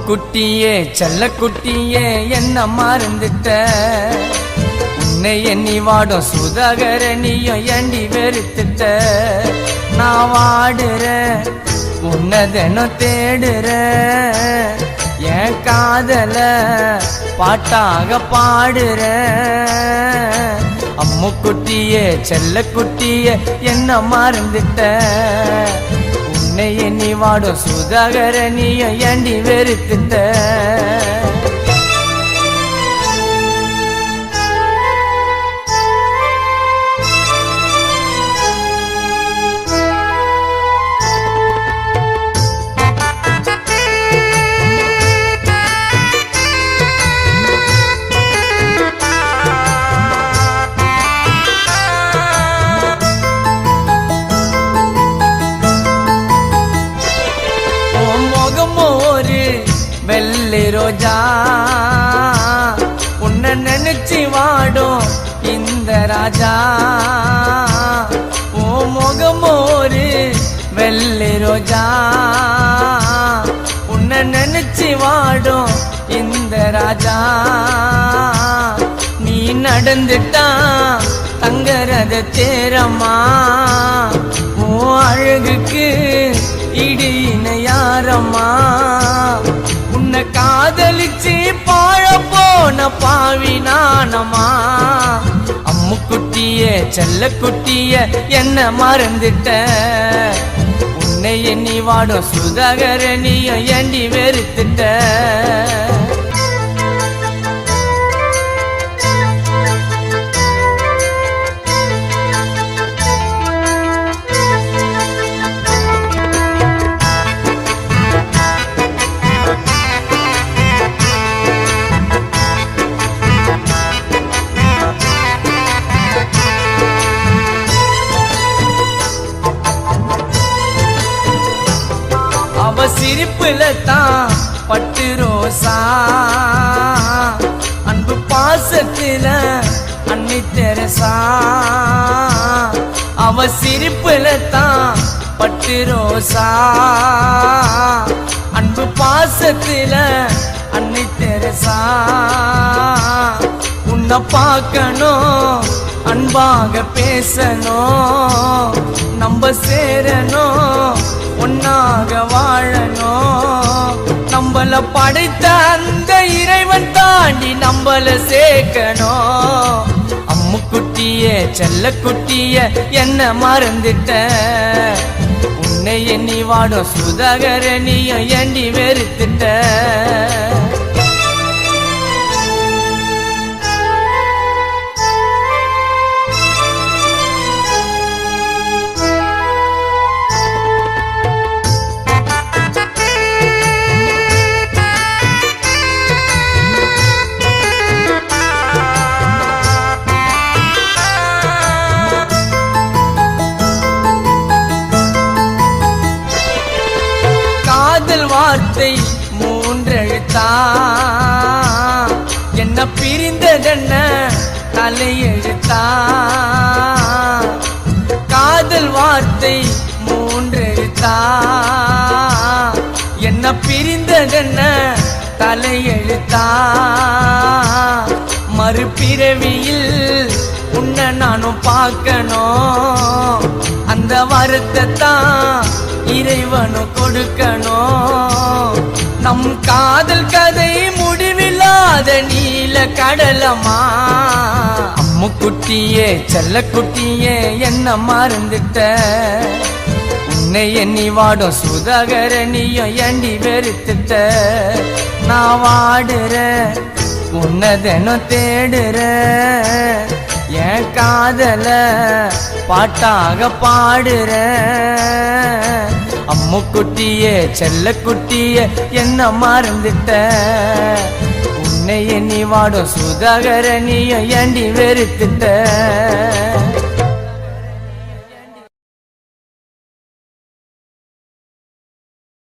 குட்டியே செல்ல குட்டியே என்ன மறந்துட்ட உன்னை எண்ணி வாடும் சுதாகர நீயும் ஏண்டி வெறுத்துட்ட நான் வாடுற உன்னை தினம் தேடுற என் காதல பாட்டாக பாடுற அம்மு குட்டியே செல்ல குட்டியே என்ன மறந்துட்ட உன்னை எண்ணி வாடும் சுதாகர நீயும் ஏண்டி வெறுத்துட்ட வெள்ளை ரோஜா உன்னை நினைச்சு வாடும் இந்த ராஜா ஓ முகமோரு வெள்ளை ரோஜா உன்னை நினைச்சு வாடும் இந்த ராஜா நீ நடந்துட்டா தங்கரத தேரம்மா ஓ அழகுக்கு இடி இணையாரம்மா உன்னை காதலிச்சு பாழ போன பாவி நானம்மா அம்மு குட்டியே செல்ல குட்டியே என்ன மறந்துட்ட உன்னை எண்ணி வாடும் சுதாகர நீயும் ஏண்டி வெறுத்துட்ட சிரிப்புல தான் பட்டு ரோசா அன்பு பாசத்துல அன்னை தெரசா அவ சிரிப்புல தான் பட்டு ரோசா அன்பு பாசத்துல அன்னை தெரசா உன்னை பார்க்கணும் அன்பாக பேசணும் நம்ம சேரணும் ஒன்னாக வாழணும் நம்மள படைத்த அந்த இறைவன் தாண்டி நம்மள சேர்க்கணும் அம்மு குட்டியே செல்ல குட்டியே என்ன மறந்துட்ட உன்னை எண்ணி வாடும் சுதாகர நீயும் ஏண்டி வெறுத்துட்ட வார்த்தை மூன்றெழுத்தா என்ன பிரிந்ததென்ன தலையெழுத்தா காதல் வார்த்தை மூன்றெழுத்தா என்ன பிரிந்ததென்ன தலையெழுத்தா மறுபிறவியில் உன்னை நானும் பார்க்கணும் அந்த வரத்தை தான் இறைவனும் கொடுக்கணும் நம் காதல் கதை முடிவில்லாத நீல கடலமா அம்மு குட்டியே செல்ல குட்டியே என்ன மறந்துட்ட உன்னை எண்ணி வாடும் சுதாகர நீயும் ஏண்டி வெறுத்துட்ட நான் வாடுற உன்னை தினம் தேடுற என் காதல பாட்டாக பாடுற அம்மு குட்டியே செல்ல குட்டியே என்ன மறந்துட்ட உன்னை எண்ணி வாடும் சுதாகர நீயும் ஏண்டி வெறுத்துட்ட